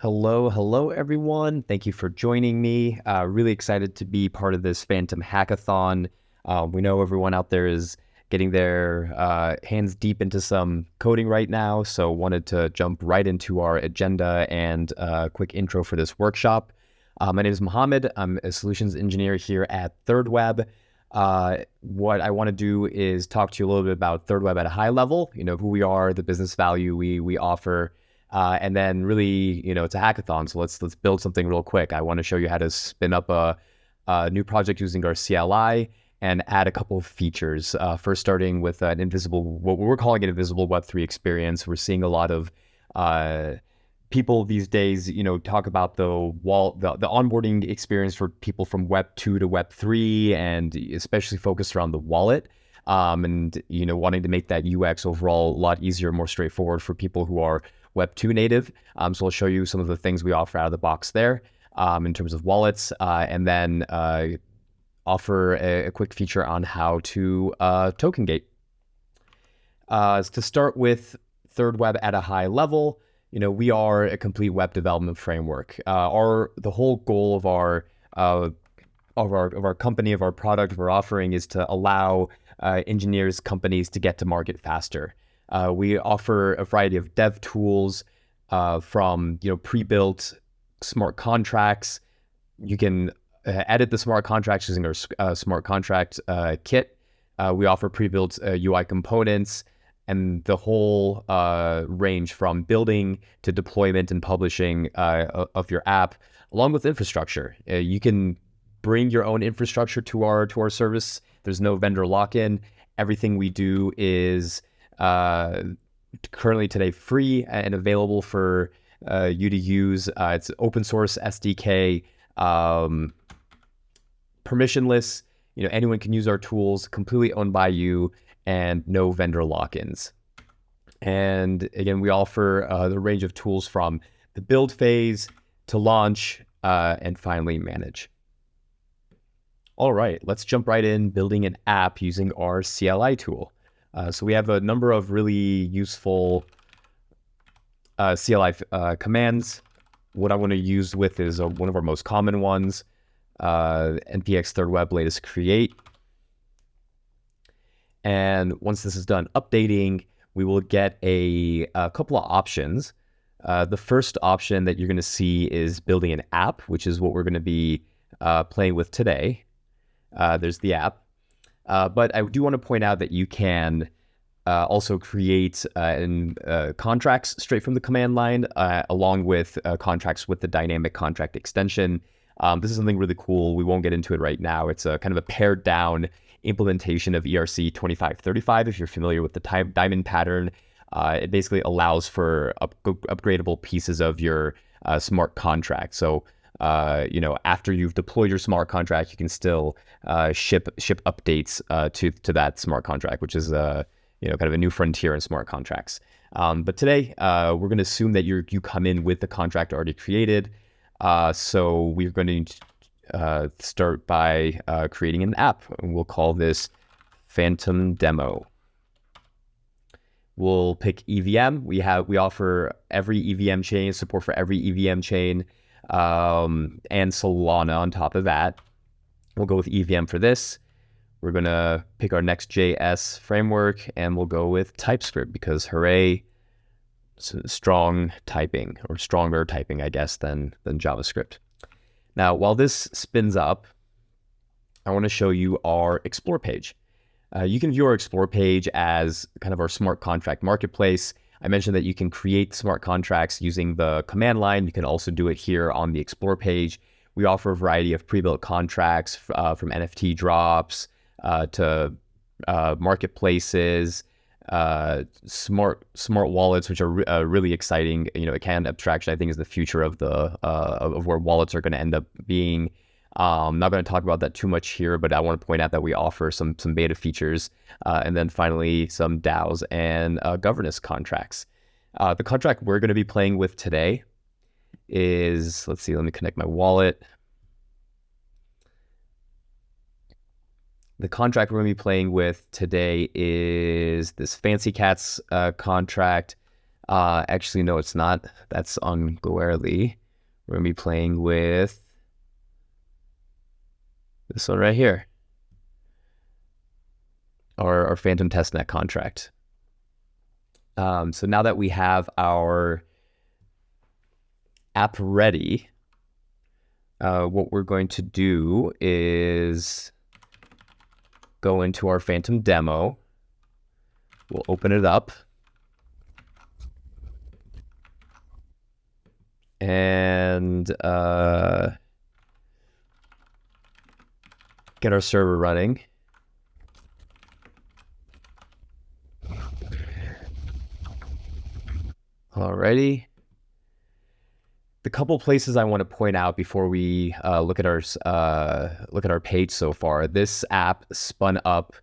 Hello, everyone. Thank you for joining me. Really excited to be part of this Fantom hackathon. We know everyone out there is getting their hands deep into some coding right now, so wanted to jump right into our agenda and a quick intro for this workshop. My name is Mohammed. I'm a solutions engineer here at ThirdWeb. What I want to do is talk to you a little bit about ThirdWeb at a high level, who we are, the business value we offer. And then really, it's a hackathon, so let's build something real quick. I want to show you how to spin up a new project using our CLI and add a couple of features. First, starting with what we're calling an invisible Web3 experience. We're seeing a lot of people these days, talk about the onboarding experience for people from Web 2 to Web 3, and especially focused around the wallet. And wanting to make that UX overall a lot easier, more straightforward for people who are Web 2 native. So I'll show you some of the things we offer out of the box there in terms of wallets, and then offer a quick feature on how to token gate. To start with ThirdWeb at a high level, we are a complete web development framework. The whole goal of our company, of our product, of our offering is to allow engineers, companies to get to market faster. We offer a variety of dev tools from pre-built smart contracts. You can edit the smart contracts using our smart contract kit. We offer pre-built UI components and the whole range from building to deployment and publishing of your app, along with infrastructure. You can bring your own infrastructure to our service. There's no vendor lock-in. Everything we do is currently today free and available for you to use. It's open source SDK, permissionless. Anyone can use our tools, completely owned by you, and no vendor lock-ins. And again, we offer the range of tools from the build phase to launch and finally manage. All right, let's jump right in building an app using our CLI tool. So we have a number of really useful CLI commands. What I want to use with is one of our most common ones, npx ThirdWeb latest create. And once this is done updating, we will get a couple of options. The first option that you're going to see is building an app, which is what we're going to be playing with today. There's the app. But I do want to point out that you can also create contracts straight from the command line, along with contracts with the dynamic contract extension. This is something really cool. We won't get into it right now. It's a kind of a pared down implementation of ERC 2535. If you're familiar with the diamond pattern, it basically allows for upgradable pieces of your smart contract. So after you've deployed your smart contract, you can still ship updates to that smart contract, which is kind of a new frontier in smart contracts. But today we're going to assume that you come in with the contract already created. So we're going to start by creating an app, and we'll call this Fantom Demo. We'll pick EVM. We offer every EVM chain, support for every EVM chain, and Solana on top of that. We'll go with EVM for this. We're going to pick our Next.js framework, and we'll go with TypeScript because hooray, strong typing, or stronger typing, I guess, than JavaScript. Now, while this spins up, I want to show you our Explore page. You can view our Explore page as kind of our smart contract marketplace. I mentioned that you can create smart contracts using the command line. You can also do it here on the Explore page. We offer a variety of pre-built contracts from NFT drops to marketplaces, smart wallets, which are really exciting. Account abstraction, I think, is the future of where wallets are going to end up being. I'm not going to talk about that too much here, but I want to point out that we offer some beta features, and then finally some DAOs and governance contracts. The contract we're going to be playing with today is, let me connect my wallet. The contract we're going to be playing with today is this Fancy Cats contract. Actually, no, it's not. That's on Goerli. We're going to be playing with this one right here, our Fantom testnet contract. So now that we have our app ready, what we're going to do is go into our Fantom demo. We'll open it up. And get our server running. Alrighty. The couple places I want to point out before we look at our page so far. This app spun up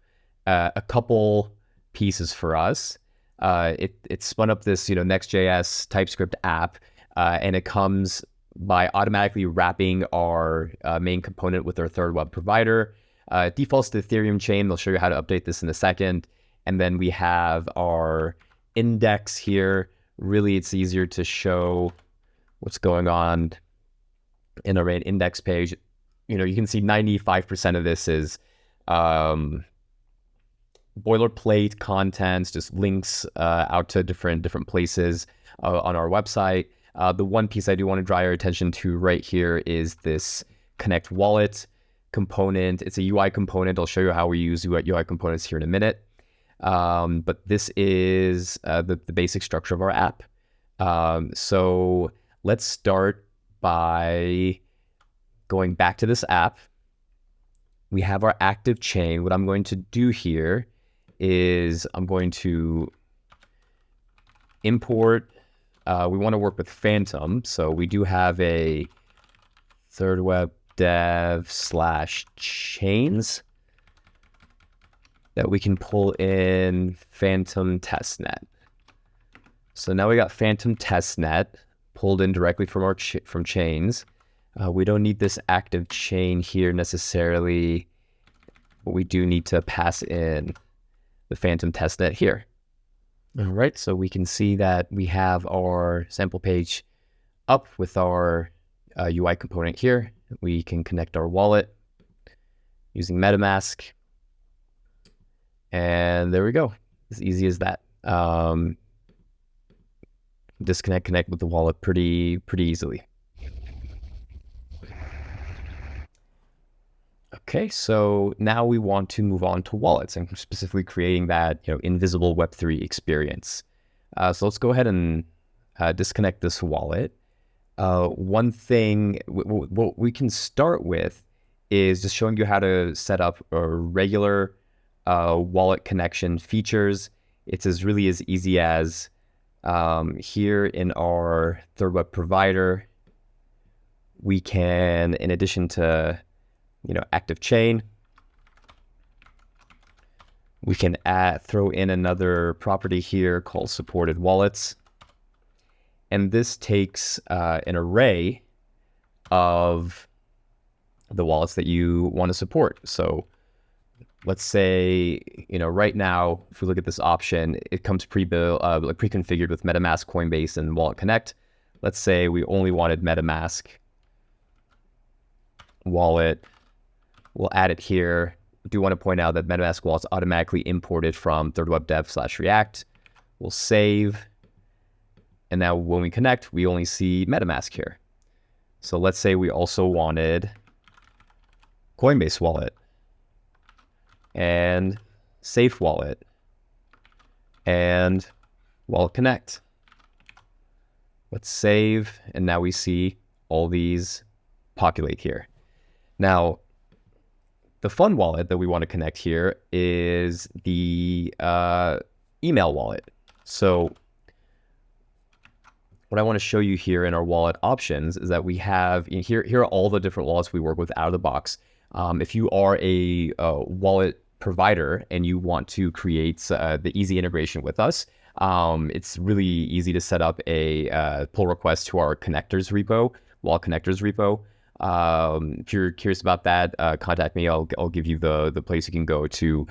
a couple pieces for us. It spun up this Next.js TypeScript app, and it comes by automatically wrapping our main component with our ThirdWeb provider. It defaults to the Ethereum chain. They'll show you how to update this in a second. And then we have our index here. Really, it's easier to show what's going on in our main index page. You can see 95% of this is boilerplate contents, just links out to different places on our website. The one piece I do want to draw your attention to right here is this connect wallet component. It's a UI component. I'll show you how we use UI components here in a minute. But this is the basic structure of our app. So let's start by going back to this app. We have our active chain. What I'm going to do here is I'm going to import. We want to work with Fantom. So we do have a ThirdWeb dev/chains that we can pull in Fantom testnet. So now we got Fantom testnet pulled in directly from from chains. We don't need this active chain here necessarily, but we do need to pass in the Fantom testnet here. All right, so we can see that we have our sample page up with our UI component here. We can connect our wallet using MetaMask. And there we go. As easy as that. Disconnect, connect with the wallet pretty easily. Okay, so now we want to move on to wallets and specifically creating that invisible Web3 experience. So let's go ahead and disconnect this wallet. One thing what we can start with is just showing you how to set up a regular wallet connection features. It's really as easy as here in our ThirdWeb provider, we can, in addition to active chain, we can throw in another property here called supported wallets. And this takes an array of the wallets that you want to support. So let's say, right now, if we look at this option, it comes pre-built, pre-configured with MetaMask, Coinbase, and Wallet Connect. Let's say we only wanted MetaMask wallet. We'll add it here. I do want to point out that MetaMask wallet's automatically imported from ThirdWeb dev/React. We'll save. And now when we connect, we only see MetaMask here. So let's say we also wanted Coinbase wallet and Safe wallet and Wallet Connect. Let's save. And now we see all these populate here. Now, the fun wallet that we want to connect here is the email wallet. So what I want to show you here in our wallet options is that we have here are all the different wallets we work with out of the box. If you are a wallet provider and you want to create the easy integration with us, it's really easy to set up a pull request to our connectors repo, wallet connectors repo. If you're curious about that, contact me. I'll give you the place you can go to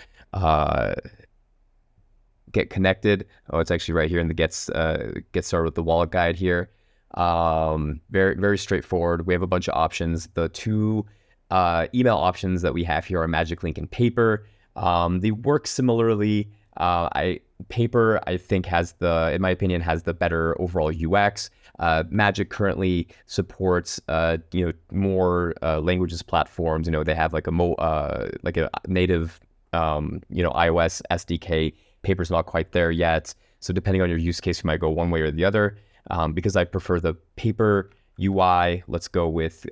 get connected. Oh, it's actually right here in the get started with the wallet guide here. Very, very straightforward. We have a bunch of options. The two email options that we have here are Magic Link and Paper. They work similarly. Paper, I think, in my opinion, has the better overall UX. Magic currently supports, more languages platforms. They have like a native, iOS SDK. Paper's not quite there yet. So depending on your use case, you might go one way or the other. Because I prefer the Paper UI, let's go with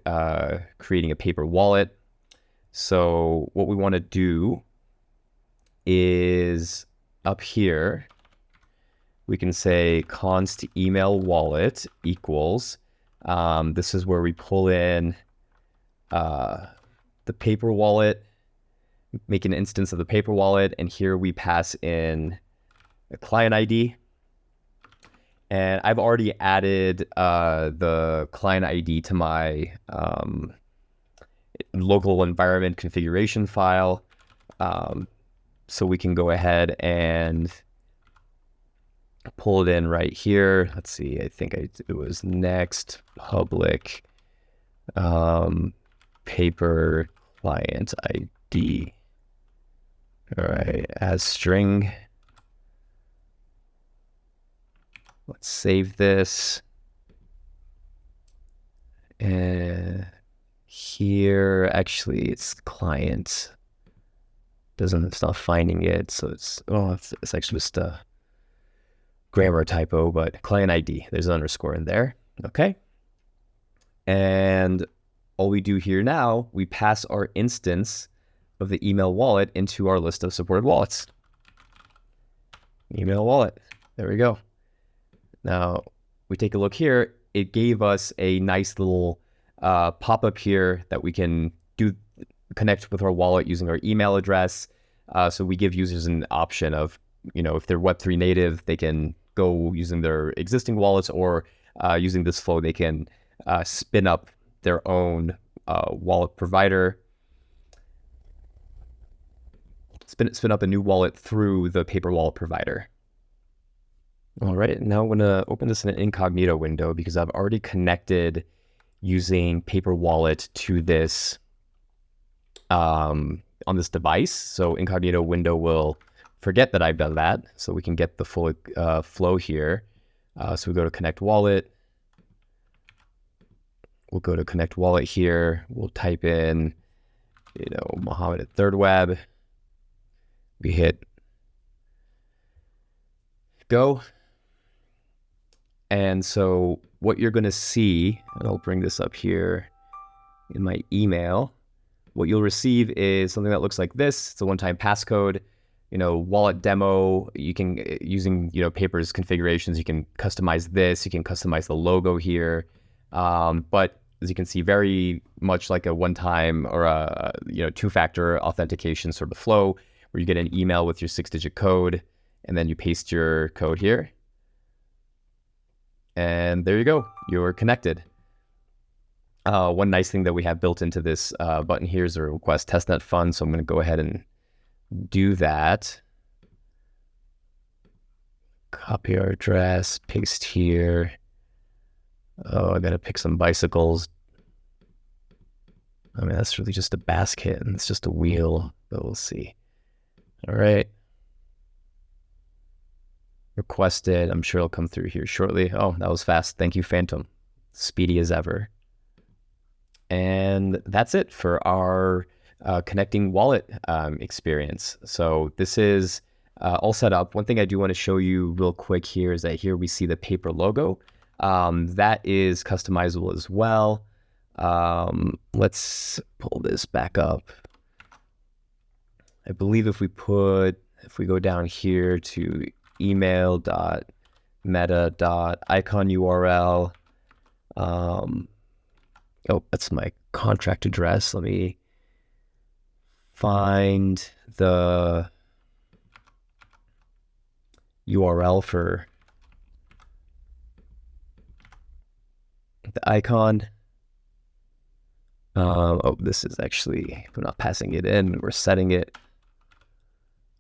creating a Paper wallet. So what we want to do is up here, we can say const email wallet equals, this is where we pull in the Paper wallet, make an instance of the Paper wallet, and here we pass in a client ID. And I've already added the client ID to my local environment configuration file. So we can go ahead and pull it in right here. Let's see, I think it was next public Paper client ID. All right, as string. Let's save this. And here, actually, it's client. It's not finding it, so it's actually just a grammar typo, but client ID, there's an underscore in there. Okay. And all we do here now, we pass our instance of the email wallet into our list of supported wallets. Email wallet, there we go. Now we take a look here, it gave us a nice little pop-up here that we can connect with our wallet using our email address. So we give users an option of, if they're Web3 native, they can go using their existing wallets, or using this flow, they can spin up their own wallet provider, spin up a new wallet through the Paper wallet provider. All right, now I'm going to open this in an incognito window because I've already connected using Paper wallet to this on this device. So incognito window will forget that I've done that, so we can get the full flow here. So we go to connect wallet. We'll go to connect wallet here. We'll type in, Mohammed at ThirdWeb. We hit go. And so what you're going to see, and I'll bring this up here in my email, what you'll receive is something that looks like this. It's a one-time passcode, wallet demo. You can, using, Paper's configurations, you can customize this. You can customize the logo here. But as you can see, very much like a one-time or a, two-factor authentication sort of flow, where you get an email with your 6-digit code, and then you paste your code here. And there you go, you're connected. One nice thing that we have built into this button here is a request testnet fund. So I'm going to go ahead and do that. Copy our address, paste here. Oh, I got to pick some bicycles. I mean, that's really just a basket and it's just a wheel, but we'll see. All right. Requested. I'm sure it'll come through here shortly. Oh, that was fast. Thank you, Fantom. Speedy as ever. And that's it for our connecting wallet experience. So this is all set up. One thing I do want to show you real quick here is that here we see the Paper logo. That is customizable as well. Let's pull this back up. I believe if we go down here to email.meta.icon URL. Oh, that's my contract address. Let me find the URL for the icon. Oh, this is actually, we're not passing it in, we're setting it.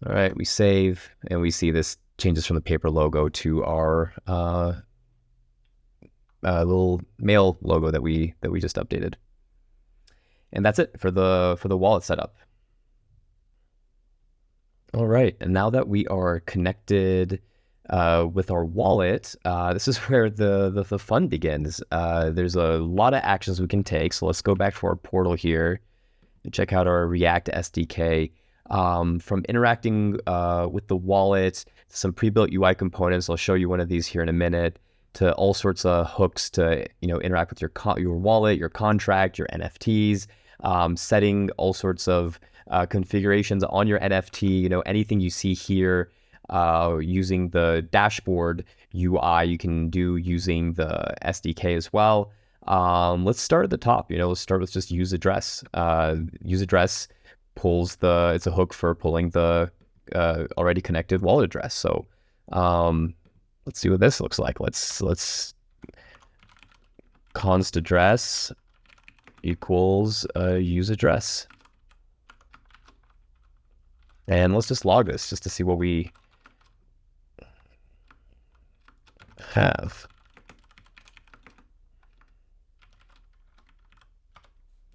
All right, we save and we see this changes from the paper logo to our little mail logo that we just updated. And that's it for the wallet setup. All right, and now that we are connected with our wallet, this is where the fun begins. There's a lot of actions we can take. So let's go back to our portal here and check out our React SDK. From interacting with the wallet, some pre-built UI components. I'll show you one of these here in a minute. To all sorts of hooks to interact with your wallet, your contract, your NFTs, setting all sorts of configurations on your NFT. Anything you see here using the dashboard UI, you can do using the SDK as well. Let's start at the top. Let's start with just use address. Use address pulls it's a hook for pulling the already connected wallet address. So let's see what this looks like. Let's const address equals use address. And let's just log this just to see what we have.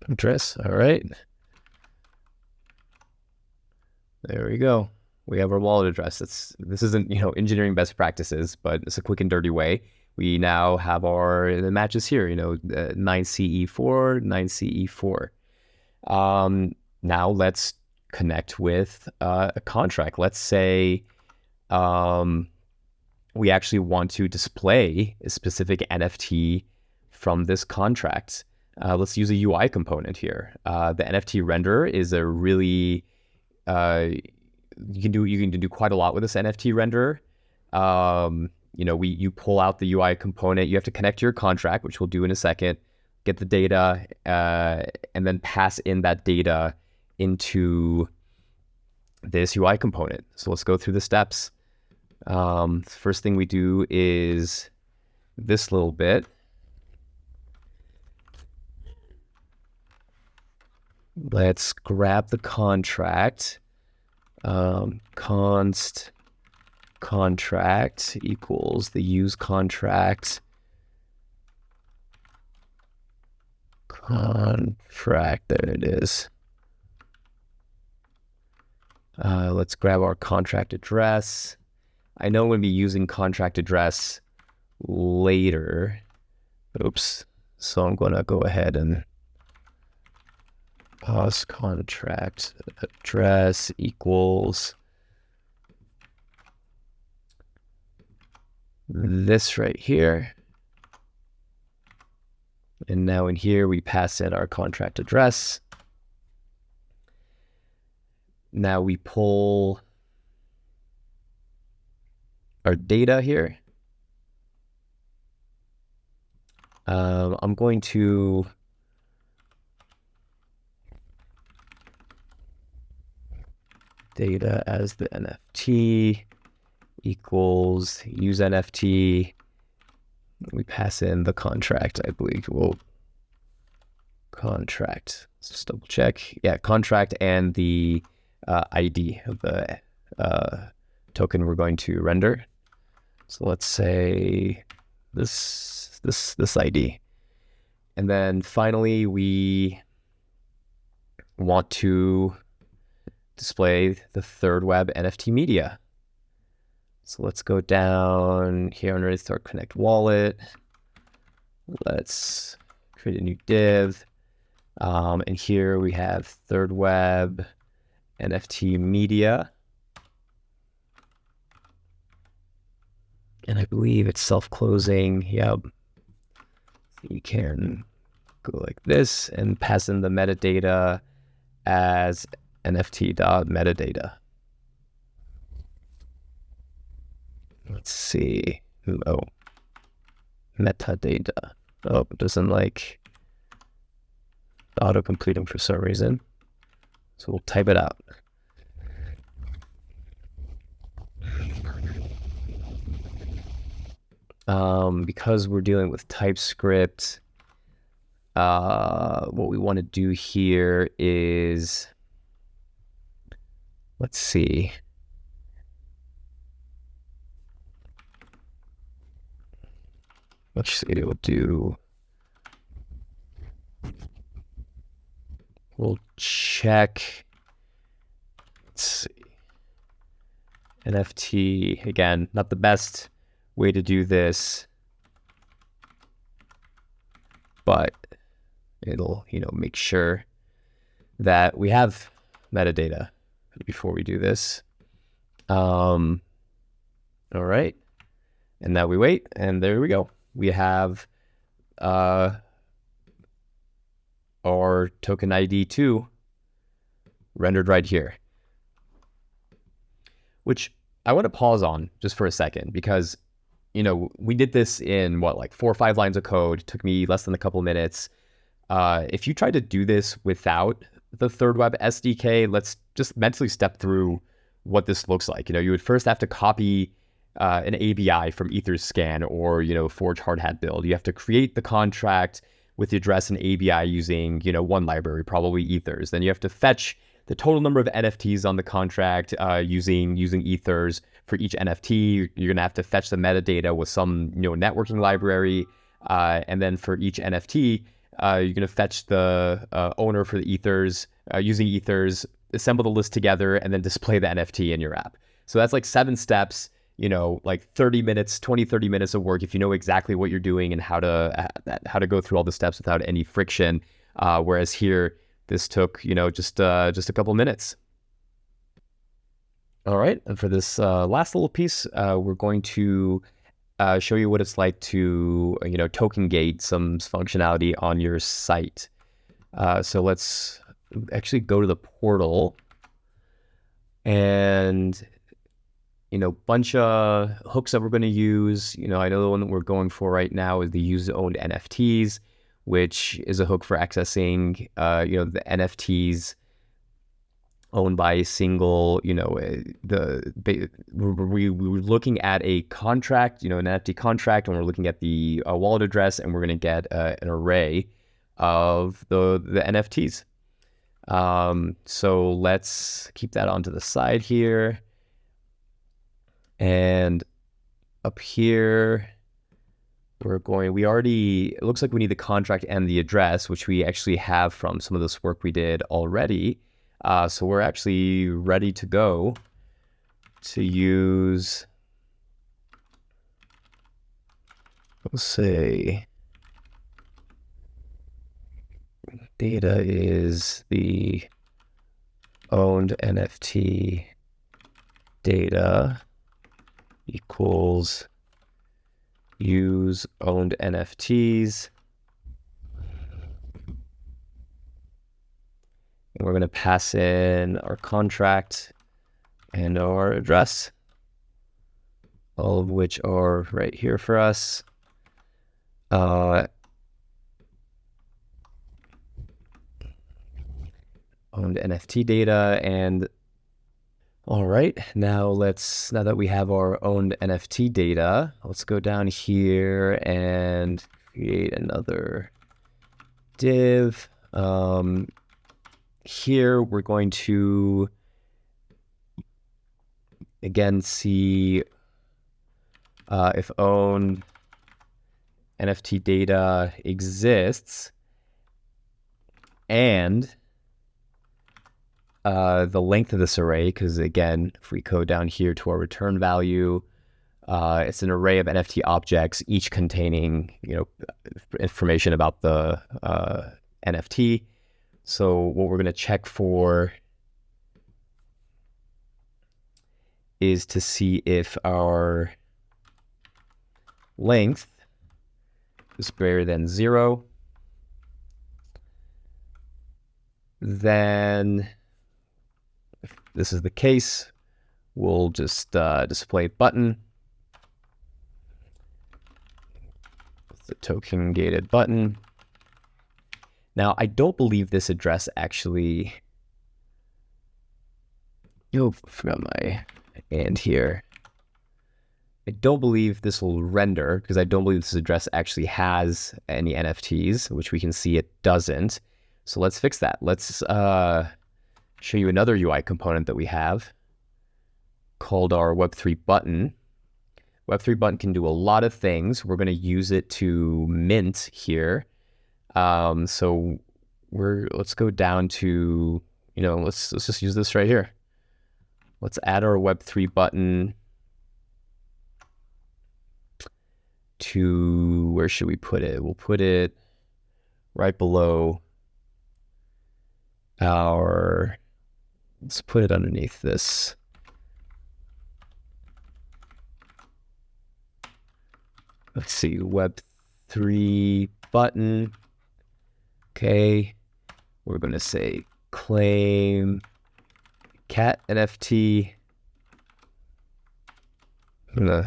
Address, all right. There we go. We have our wallet address. This isn't engineering best practices, but it's a quick and dirty way. We now have the matches here. 9CE4, 9CE4. Now let's connect with a contract. Let's say we actually want to display a specific NFT from this contract. Let's use a UI component here. The NFT renderer is a really you can do quite a lot with this NFT renderer. You pull out the UI component. You have to connect to your contract, which we'll do in a second. Get the data, and then pass in that data into this UI component. So let's go through the steps. First thing we do is this little bit. Let's grab the contract. Const contract equals the use contract. Contract, there it is. Let's grab our contract address. I know I'm going to be using contract address later. Oops. So I'm going to go ahead and pause contract address equals this right here. And now in here, we pass in our contract address. Now we pull our data here. I'm going to data as the NFT equals use NFT. We pass in the contract, I believe. Well, contract. Let's just double check. Yeah, contract and the ID of the token we're going to render. So let's say this ID. And then finally, we want to display the ThirdWeb NFT media. So let's go down here underneath our connect wallet. Let's create a new div. And here we have ThirdWeb NFT media. And I believe it's self-closing. Yep. You can go like this and pass in the metadata as nft.metadata. Let's see. Oh, metadata. Oh, it doesn't like auto-completing for some reason. So we'll type it out. Because we're dealing with TypeScript, what we want to do here is, let's see. Actually, we'll check. Let's see. NFT, again, not the best way to do this, but it'll, make sure that we have metadata before we do this. All right. And now we wait, and there we go. We have our token ID 2 rendered right here, which I want to pause on just for a second because, we did this in like 4 or 5 lines of code. It took me less than a couple minutes. If you try to do this without the ThirdWeb SDK, let's just mentally step through what this looks like. You would first have to copy an ABI from Etherscan or, Forge hard hat build. You have to create the contract with the address and ABI using, one library, probably Ethers. Then you have to fetch the total number of NFTs on the contract using Ethers. For each NFT, you're going to have to fetch the metadata with some, networking library. And then for each NFT, you're going to fetch the owner for the Ethers using Ethers, assemble the list together, and then display the NFT in your app. So that's like 7 steps, like 30 minutes of work if you know exactly what you're doing and how to go through all the steps without any friction. Whereas here, this took, just a couple minutes. All right, and for this last little piece, we're going to show you what it's like to, token gate some functionality on your site. So let's actually go to the portal, and bunch of hooks that we're going to use. I know the one that we're going for right now is the user-owned NFTs, which is a hook for accessing, the NFTs owned by a single, we're looking at a contract, an NFT contract, and we're looking at the wallet address, and we're going to get an array of the NFTs. So let's keep that onto the side here. And up here, it looks like we need the contract and the address, which we actually have from some of this work we did already. So we're actually ready to go to use, let's say, data is the owned NFT data equals use owned NFTs. And we're going to pass in our contract and our address, all of which are right here for us. Owned NFT data. And all right, now that we have our owned NFT data, let's go down here and create another div. Here we're going to again see if own NFT data exists, and the length of this array, because again, if we go down here to our return value, it's an array of NFT objects, each containing, information about the NFT. So what we're going to check for is to see if our length is greater than 0. Then, if this is the case, we'll just display button. It's a token gated button. Now, I don't believe this address actually, forgot my and here. I don't believe this will render because I don't believe this address actually has any NFTs, which we can see it doesn't. So let's fix that. Let's show you another UI component that we have called our Web3 button. Web3 button can do a lot of things. We're going to use it to mint here. So let's go down to, let's just use this right here. Let's add our Web3 button to, where should we put it? We'll put it right below let's put it underneath this. Let's see, Web3 button. Okay, we're going to say claim cat NFT. And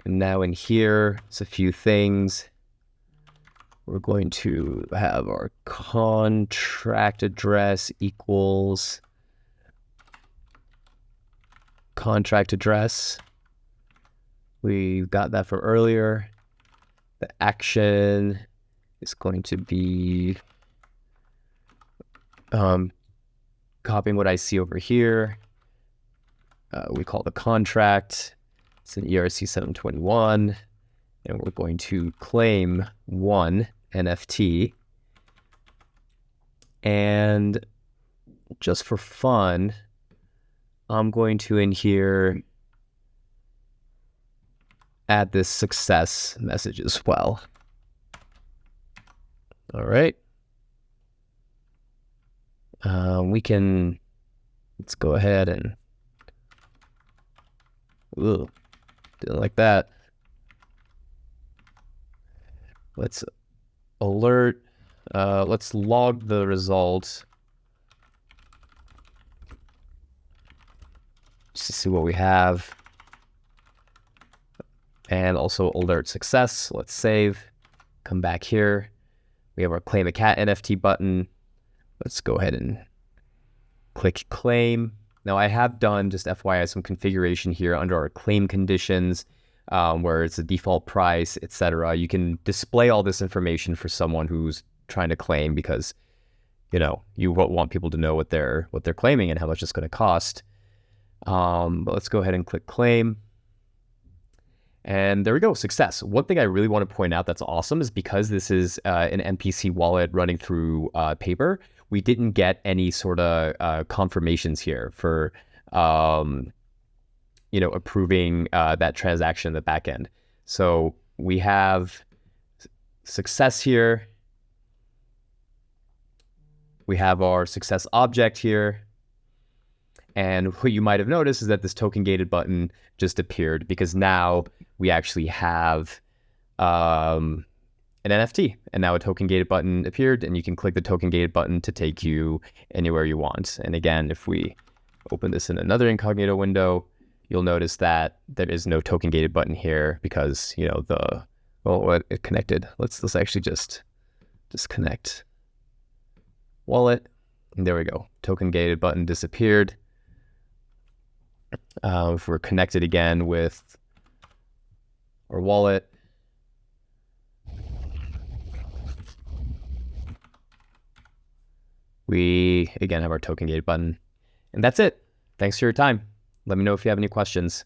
now in here, it's a few things. We're going to have our contract address equals contract address. We got that from earlier. The action is going to be copying what I see over here. We call the contract. It's an ERC 721. And we're going to claim one NFT. And just for fun, I'm going to in here add this success message as well. All right. Let's go ahead and, didn't like that. Let's alert, let's log the results just to see what we have. And also alert success. Let's save, come back here. We have our claim a cat NFT button. Let's go ahead and click claim. Now I have done, just FYI, some configuration here under our claim conditions, where it's a default price, etc. You can display all this information for someone who's trying to claim, because you want people to know what they're claiming and how much it's going to cost. But let's go ahead and click claim. And there we go, success. One thing I really want to point out that's awesome is because this is an MPC wallet running through Paper, we didn't get any sort of confirmations here for approving that transaction in the back end. So we have success here. We have our success object here. And what you might have noticed is that this token gated button just appeared because now we actually have an NFT, and now a token gated button appeared, and you can click the token gated button to take you anywhere you want. And again, if we open this in another incognito window, you'll notice that there is no token gated button here because it connected. Let's actually just disconnect wallet, and there we go. Token gated button disappeared. If we're connected again with our wallet, we again have our token gated button. And that's it. Thanks for your time. Let me know if you have any questions.